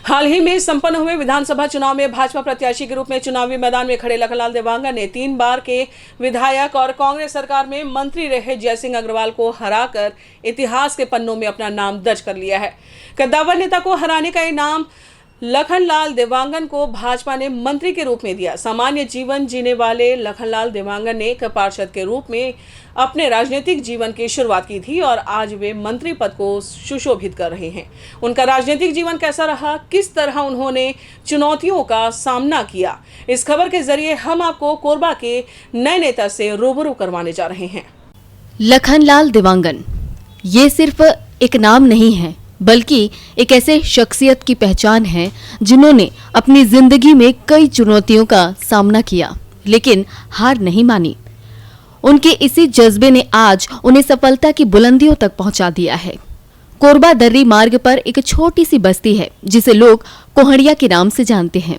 हाल ही में संपन्न हुए विधानसभा चुनाव में भाजपा प्रत्याशी के रूप में चुनावी मैदान में खड़े लखनलाल देवांगन ने 3 बार के विधायक और कांग्रेस सरकार में मंत्री रहे जयसिंह अग्रवाल को हराकर इतिहास के पन्नों में अपना नाम दर्ज कर लिया है। कद्दावर नेता को हराने का इनाम लखनलाल देवांगन को भाजपा ने मंत्री के रूप में दिया। सामान्य जीवन जीने वाले लखनलाल देवांगन ने एक पार्षद के रूप में अपने राजनीतिक जीवन की शुरुआत की थी और आज वे मंत्री पद को सुशोभित कर रहे हैं। उनका राजनीतिक जीवन कैसा रहा, किस तरह उन्होंने चुनौतियों का सामना किया, इस खबर के जरिए हम आपको कोरबा के नए नेता से रूबरू करवाने जा रहे हैं। लखनलाल देवांगन ये सिर्फ एक नाम नहीं है, बल्कि एक ऐसे शख्सियत की पहचान है जिन्होंने अपनी जिंदगी में कई चुनौतियों का सामना किया, लेकिन हार नहीं मानी। उनके इसी जज्बे ने आज उन्हें सफलता की बुलंदियों तक पहुंचा दिया है। कोरबा दर्री मार्ग पर एक छोटी सी बस्ती है जिसे लोग कोहड़िया के नाम से जानते हैं।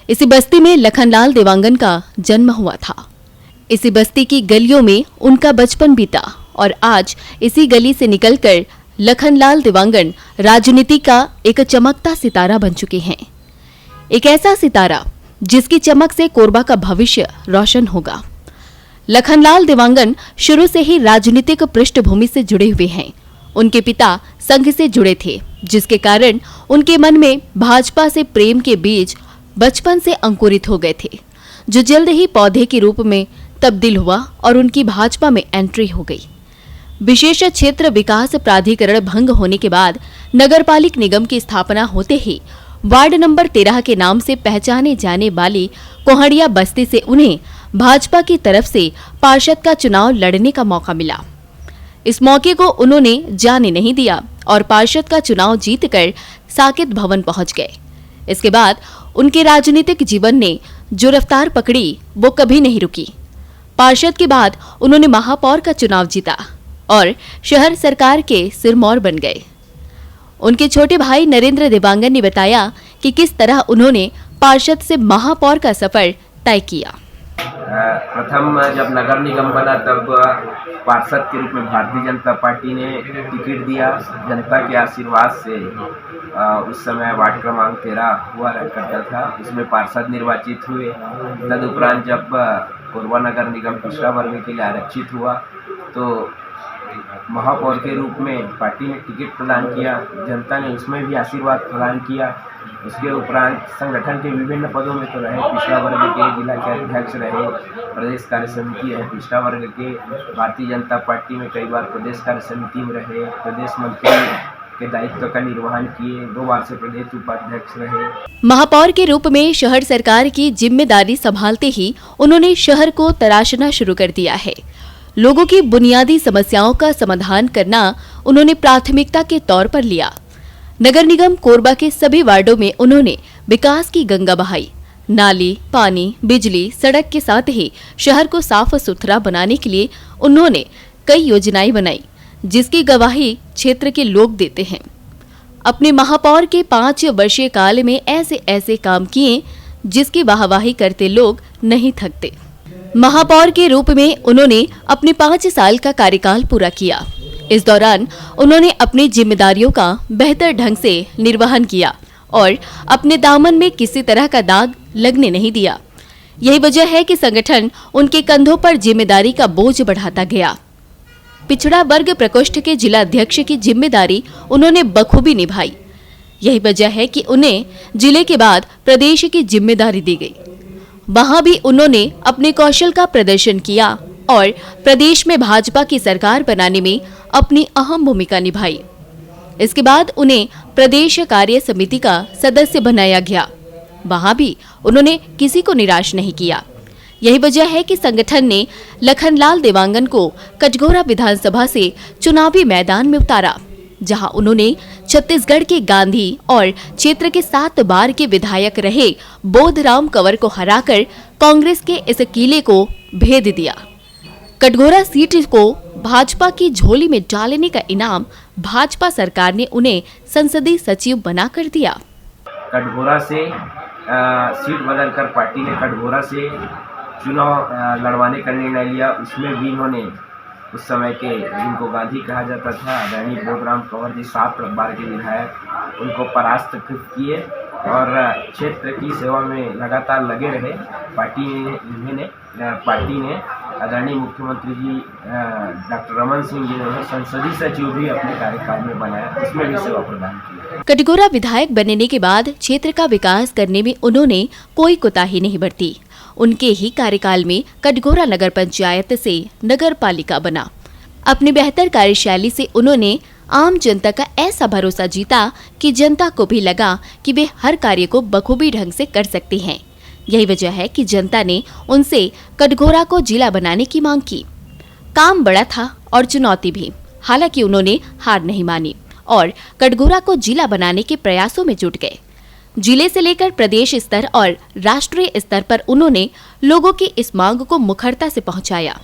इसी बस्ती में लखनलाल देवांगन का जन्म हुआ था। इसी बस्ती की गलियों में उनका बचपन बीता और आज इसी गली से निकलकर लखनलाल देवांगन राजनीति का एक चमकता सितारा बन चुके हैं। एक ऐसा सितारा जिसकी चमक से कोरबा का भविष्य रोशन होगा। लखनलाल देवांगन शुरू से ही राजनीतिक पृष्ठभूमि से जुड़े हुए हैं। उनके पिता संघ से जुड़े थे, जिसके कारण उनके मन में भाजपा से प्रेम के बीज बचपन से अंकुरित हो गए थे, जो जल्द ही पौधे के रूप में तब्दील हुआ और उनकी भाजपा में एंट्री हो गई। विशेष क्षेत्र विकास प्राधिकरण भंग होने के बाद नगरपालिक निगम की स्थापना होते ही वार्ड नंबर 13 के नाम से पहचाने जाने वाली कोहड़िया बस्ती से उन्हें भाजपा की तरफ से पार्षद का चुनाव लड़ने का मौका मिला। इस मौके को उन्होंने जाने नहीं दिया और पार्षद का चुनाव जीतकर साकेत भवन पहुंच गए। इसके बाद उनके राजनीतिक जीवन ने जो रफ्तार पकड़ी वो कभी नहीं रुकी। पार्षद के बाद उन्होंने महापौर का चुनाव जीता और शहर सरकार के सिरमौर बन गए। उनके छोटे भाई नरेंद्र देवांगन ने बताया कि किस तरह उन्होंने पार्षद से महापौर का सफर तय किया। प्रथम जब नगर निगम बना तब पार्षद के रूप में भारतीय जनता पार्टी ने टिकट दिया। जनता के आशीर्वाद से उस समय वार्ड क्रमांक 13 हुआ करता था, उसमें पार्षद निर्वाचित हुए। तदुपरांत जब कोरबा नगर निगम पिछड़ा वर्ग के लिए आरक्षित हुआ तो महापौर के रूप में पार्टी ने टिकट प्रदान किया। जनता ने उसमें भी आशीर्वाद प्रदान किया। उसके उपरांत संगठन के विभिन्न पदों में तो रहे, पिछड़ा वर्ग के जिला के अध्यक्ष रहे, प्रदेश कार्य समिति है पिछड़ा वर्ग के, भारतीय जनता पार्टी में कई बार प्रदेश कार्य समिति में रहे, प्रदेश मंत्री के दायित्व का निर्वहन किए, 2 बार से प्रदेश उपाध्यक्ष रहे। महापौर के रूप में शहर सरकार की जिम्मेदारी संभालते ही उन्होंने शहर को तराशना शुरू कर दिया है। लोगों की बुनियादी समस्याओं का समाधान करना उन्होंने प्राथमिकता के तौर पर लिया। नगर निगम कोरबा के सभी वार्डों में उन्होंने विकास की गंगा बहाई। नाली, पानी, बिजली, सड़क के साथ ही शहर को साफ सुथरा बनाने के लिए उन्होंने कई योजनाएं बनाई, जिसकी गवाही क्षेत्र के लोग देते हैं। अपने महापौर के 5 वर्षीय काल में ऐसे ऐसे काम किए जिसकी वाहवाही करते लोग नहीं थकते। महापौर के रूप में उन्होंने अपने 5 साल का कार्यकाल पूरा किया। इस दौरान उन्होंने अपनी जिम्मेदारियों का बेहतर ढंग से निर्वहन किया और अपने दामन में किसी तरह का दाग लगने नहीं दिया। यही वजह है कि संगठन उनके कंधों पर जिम्मेदारी का बोझ बढ़ाता गया। पिछड़ा वर्ग प्रकोष्ठ के जिला अध्यक्ष की जिम्मेदारी उन्होंने बखूबी निभाई। यही वजह है कि उन्हें जिले के बाद प्रदेश की जिम्मेदारी दी गई। वहां भी उन्होंने अपने कौशल का प्रदर्शन किया और प्रदेश में भाजपा की सरकार बनाने में अपनी अहम भूमिका निभाई। इसके बाद उन्हें प्रदेश कार्य समिति का सदस्य बनाया गया। वहां भी उन्होंने किसी को निराश नहीं किया। यही वजह है कि संगठन ने लखनलाल देवांगन को कटघोरा विधानसभा से चुनावी मैदान में उतारा, जहां उन्होंने छत्तीसगढ़ के गांधी और क्षेत्र के 7 बार के विधायक रहे बोधराम कंवर को हराकर कांग्रेस के इस किले को भेद दिया। कटघोरा सीट को भाजपा की झोली में डालने का इनाम भाजपा सरकार ने उन्हें संसदीय सचिव बनाकर दिया। कटघोरा से सीट बदलकर पार्टी ने कटघोरा से चुनाव लड़वाने का निर्णय लिया। उसमें भी इन्होंने उस समय के जिनको गांधी कहा जाता था आदरणीय बोधराम कंवर जी 7 बार के विधायक उनको परास्त किए और क्षेत्र की सेवा में लगातार लगे रहे। पार्टी ने आदरणीय मुख्यमंत्री जी डॉक्टर रमन सिंह जी ने संसदीय सचिव भी अपने कार्यकाल में बनाया, उसमें भी सेवा प्रदान की। कटघोरा विधायक बनने के बाद क्षेत्र का विकास करने में उन्होंने कोई कोताही नहीं बरती। उनके ही कार्यकाल में कटघोरा नगर पंचायत से नगर पालिका बना। अपनी बेहतर कार्यशैली से उन्होंने आम जनता का ऐसा भरोसा जीता कि जनता को भी लगा कि वे हर कार्य को बखूबी ढंग से कर सकते हैं। यही वजह है कि जनता ने उनसे कटघोरा को जिला बनाने की मांग की। काम बड़ा था और चुनौती भी, हालांकि उन्होंने हार नहीं मानी और कटघोरा को जिला बनाने के प्रयासों में जुट गए। जिले से लेकर प्रदेश स्तर और राष्ट्रीय स्तर पर उन्होंने लोगों की इस मांग को मुखरता से पहुंचाया,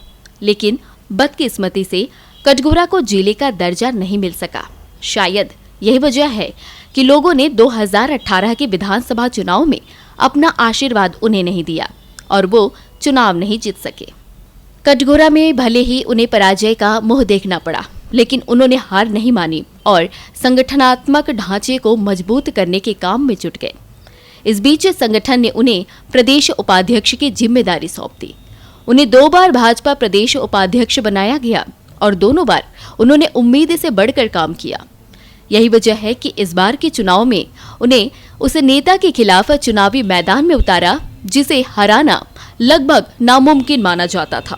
लेकिन बदकिस्मती से कटघोरा को जिले का दर्जा नहीं मिल सका। शायद यही वजह है कि लोगों ने 2018 के विधानसभा चुनाव में अपना आशीर्वाद उन्हें नहीं दिया और वो चुनाव नहीं जीत सके। कटघोरा में भले ही उन्हें पराजय का मुंह देखना पड़ा, लेकिन उन्होंने हार नहीं मानी और संगठनात्मक ढांचे को मजबूत करने के काम में जुट गए। इस बीच संगठन ने उन्हें प्रदेश उपाध्यक्ष की जिम्मेदारी सौंप दी। उन्हें 2 बार भाजपा प्रदेश उपाध्यक्ष बनाया गया और दोनों बार उन्होंने उम्मीद से बढ़कर काम किया। यही वजह है कि इस बार के चुनाव में उन्हें उस नेता के खिलाफ चुनावी मैदान में उतारा जिसे हराना लगभग नामुमकिन माना जाता था।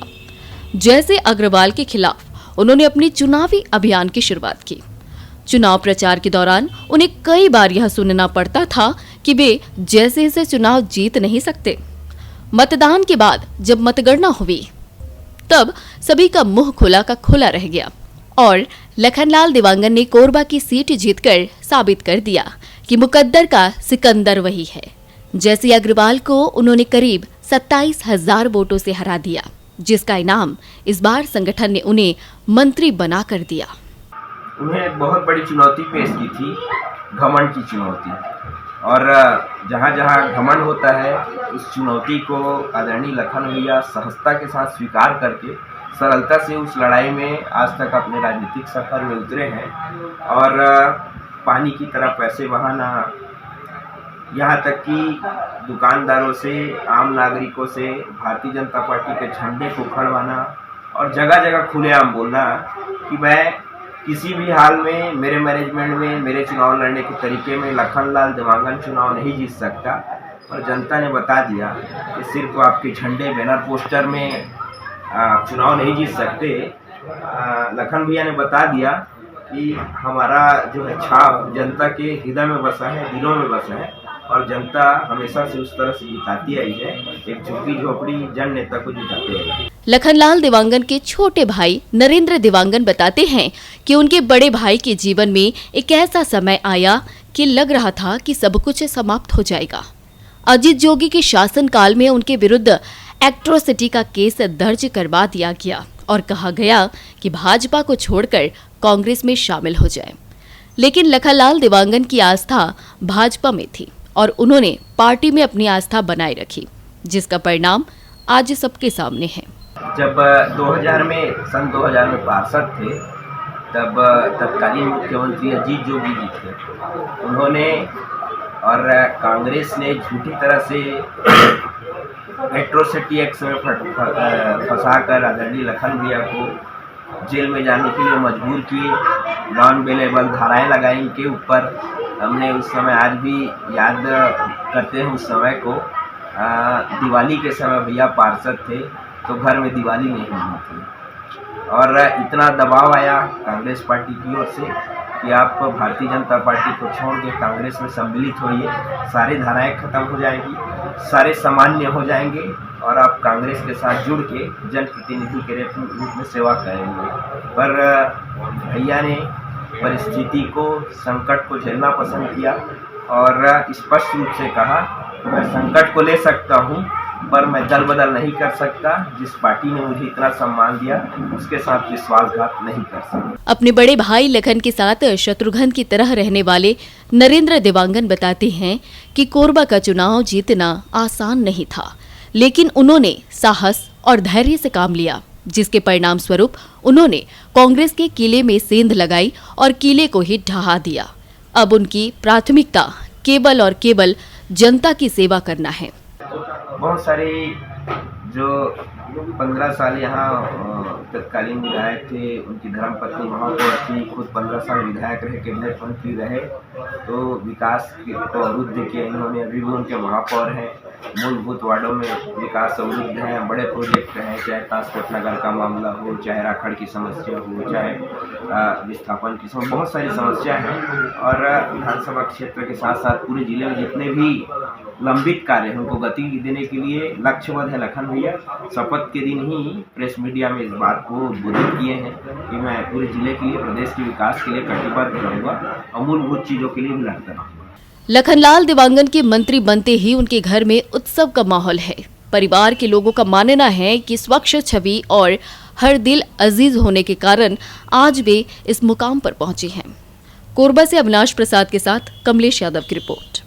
जैसे अग्रवाल के खिलाफ उन्होंने अपनी चुनावी अभियान की शुरुआत की। चुनाव प्रचार के दौरान उन्हें कई बार यह सुनना पड़ता था कि वे जैसे जैसे चुनाव जीत नहीं सकते। मतदान के बाद जब मतगणना हुई तब सभी का मुंह खुला का खुला रह गया और लखनलाल देवांगन ने कोरबा की सीट जीतकर साबित कर दिया कि मुकद्दर का सिकंदर वही है। जैसे अग्रवाल को उन्होंने करीब 27,000 वोटों से हरा दिया, जिसका इनाम इस बार संगठन ने उन्हें मंत्री बना कर दिया। उन्हें एक बहुत बड़ी चुनौती पेश की थी, घमंड की चुनौती, और जहाँ जहाँ घमंड होता है उस चुनौती को आदरणीय लखन भैया सहजता के साथ स्वीकार करके सरलता से उस लड़ाई में आज तक अपने राजनीतिक सफर में उतरे हैं। और पानी की तरह पैसे बहाना, यहाँ तक कि दुकानदारों से, आम नागरिकों से भारतीय जनता पार्टी के झंडे को खड़वाना और जगह जगह खुलेआम बोलना कि मैं किसी भी हाल में, मेरे मैनेजमेंट में, मेरे चुनाव लड़ने के तरीके में लखनलाल देवांगन चुनाव नहीं जीत सकता। और जनता ने बता दिया कि सिर्फ आपके झंडे, बैनर, पोस्टर में चुनाव नहीं जीत सकते। लखन भैया ने बता दिया कि हमारा जो है छाप जनता के हृदय में बसा है, दिलों में बसा है और जनता हमेशा से उस तरह से जिताती आई है, एक झुग्गी झोपड़ी जन नेता को जिताते हैं। लखनलाल देवांगन के छोटे भाई नरेंद्र देवांगन बताते हैं कि उनके बड़े भाई के जीवन में एक ऐसा समय आया कि लग रहा था कि सब कुछ समाप्त हो जाएगा। अजीत जोगी के शासनकाल में उनके विरुद्ध एट्रोसिटी का केस दर्ज करवा दिया गया और कहा गया कि भाजपा को छोड़कर कांग्रेस में शामिल हो जाए। लेकिन लखनलाल देवांगन की आस्था भाजपा में थी और उन्होंने पार्टी में अपनी आस्था बनाए रखी, जिसका परिणाम आज सबके सामने है। जब 2000 में सन 2000 में पार्षद थे, तब तत्कालीन मुख्यमंत्री अजीत जोगी जी थे। उन्होंने और कांग्रेस ने झूठी तरह से एट्रोसिटी एक्ट में फंसाकर आदरणीय लखन भैया को जेल में जाने के लिए मजबूर किए। नॉन बेलेबल धाराएं लगाई इनके ऊपर। हमने उस समय आज भी याद करते हैं उस समय को। दिवाली के समय भैया पार्षद थे तो घर में दिवाली नहीं हुई थी और इतना दबाव आया कांग्रेस पार्टी की ओर से कि आप भारतीय जनता पार्टी को छोड़ के कांग्रेस में सम्मिलित होइए, सारी धाराएं खत्म हो जाएंगी, सारे सामान्य हो जाएंगे और आप कांग्रेस के साथ जुड़ के जनप्रतिनिधि के रूप में सेवा करेंगे। पर भैया ने परिस्थिति को, संकट को झेलना पसंद किया और स्पष्ट रूप से कहा, मैं संकट को ले सकता हूँ पर मैं दल बदल नहीं कर सकता। जिस पार्टी ने मुझे इतना सम्मान दिया उसके साथ विश्वासघात नहीं कर सकता। अपने बड़े भाई लखन के साथ शत्रुघ्न की तरह रहने वाले नरेंद्र देवांगन बताते हैं कि कोरबा का चुनाव जीतना आसान नहीं था, लेकिन उन्होंने साहस और धैर्य से काम लिया। जिसके परिणाम स्वरूप उन्होंने कांग्रेस के किले में सेंध लगाई और किले को ही ढहा दिया। अब उनकी प्राथमिकता केवल और केवल जनता की सेवा करना है। बहुत सारे जो 15 साल यहाँ तत्कालीन विधायक थे, उनकी धर्मपत्नी महापौर थी, खुद 15 साल विधायक रहे, कैबिनेट मंत्री रहे, तो विकास को अवरुद्ध किया इन्होंने। अभी भी उनके महापौर हैं, मूलभूत वार्डों में विकास अवरुद्ध है। बड़े प्रोजेक्ट हैं, चाहे ट्रांसपोर्ट नगर का मामला हो, चाहे राखड़ की समस्या हो, चाहे विस्थापन की समस्या, बहुत सारी समस्या हैं। और विधानसभा क्षेत्र के साथ साथ पूरे जिले में जितने भी लंबित कार्य हैं उनको गति देने के लिए लक्ष्यबद्ध है लखन भैया। शपथ के दिन ही प्रेस मीडिया में इस बात को उद्बोधित किए हैं कि मैं पूरे जिले के लिए, प्रदेश के विकास के लिए कटिबद्ध रहूँगा और मूलभूत चीज़ों के लिए भी लड़ता रहूँगा। लखनलाल देवांगन के मंत्री बनते ही उनके घर में उत्सव का माहौल है। परिवार के लोगों का मानना है कि स्वच्छ छवि और हर दिल अजीज होने के कारण आज वे इस मुकाम पर पहुंचे हैं। कोरबा से अविनाश प्रसाद के साथ कमलेश यादव की रिपोर्ट।